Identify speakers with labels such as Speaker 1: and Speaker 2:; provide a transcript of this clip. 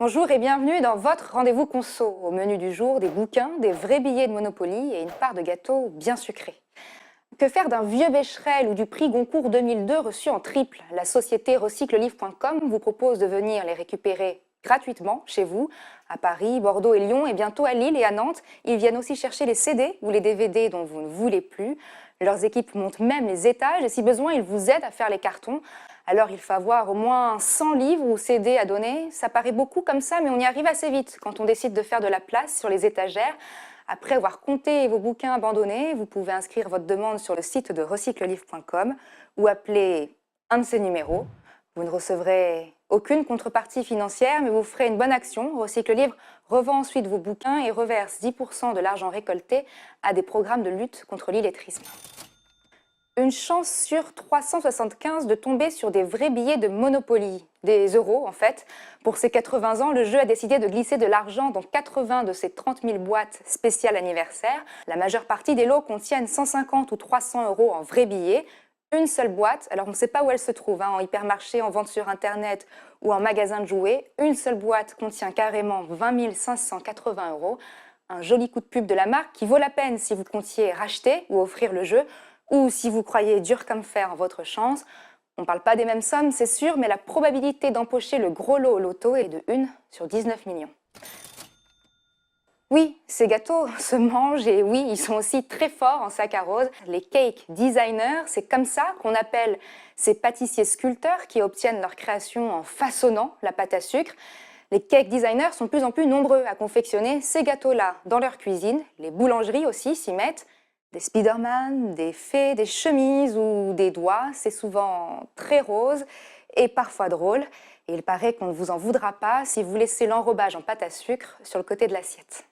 Speaker 1: Bonjour et bienvenue dans votre rendez-vous conso. Au menu du jour, des bouquins, des vrais billets de Monopoly et une part de gâteau bien sucré. Que faire d'un vieux Becherel ou du prix Goncourt 2002 reçu en triple? La société recyclelivre.com vous propose de venir les récupérer gratuitement chez vous, à Paris, Bordeaux et Lyon, et bientôt à Lille et à Nantes. Ils viennent aussi chercher les CD ou les DVD dont vous ne voulez plus. Leurs équipes montent même les étages et si besoin, ils vous aident à faire les cartons. Alors il faut avoir au moins 100 livres ou CD à donner. Ça paraît beaucoup comme ça, mais on y arrive assez vite quand on décide de faire de la place sur les étagères. Après avoir compté vos bouquins abandonnés, vous pouvez inscrire votre demande sur le site de recyclelivre.com ou appeler un de ces numéros. Vous ne recevrez aucune contrepartie financière, mais vous ferez une bonne action. Recycle Livre revend ensuite vos bouquins et reverse 10% de l'argent récolté à des programmes de lutte contre l'illettrisme. Une chance sur 375 de tomber sur des vrais billets de Monopoly, des euros en fait. Pour ses 80 ans, le jeu a décidé de glisser de l'argent dans 80 de ses 30 000 boîtes spéciales anniversaires. La majeure partie des lots contiennent 150 ou 300 euros en vrais billets. Une seule boîte, alors on ne sait pas où elle se trouve, en hypermarché, en vente sur internet ou en magasin de jouets. Une seule boîte contient carrément 20 580 euros. Un joli coup de pub de la marque qui vaut la peine si vous comptiez racheter ou offrir le jeu, ou si vous croyez dur comme fer en votre chance. On ne parle pas des mêmes sommes, c'est sûr, mais la probabilité d'empocher le gros lot au loto est de 1 sur 19 millions. Oui, ces gâteaux se mangent et oui, ils sont aussi très forts en saccharose. Les cake designers, c'est comme ça qu'on appelle ces pâtissiers sculpteurs qui obtiennent leur création en façonnant la pâte à sucre. Les cake designers sont de plus en plus nombreux à confectionner ces gâteaux-là dans leur cuisine. Les boulangeries aussi s'y mettent. Des Spider-Man, des fées, des chemises ou des doigts, c'est souvent très rose et parfois drôle. Et il paraît qu'on ne vous en voudra pas si vous laissez l'enrobage en pâte à sucre sur le côté de l'assiette.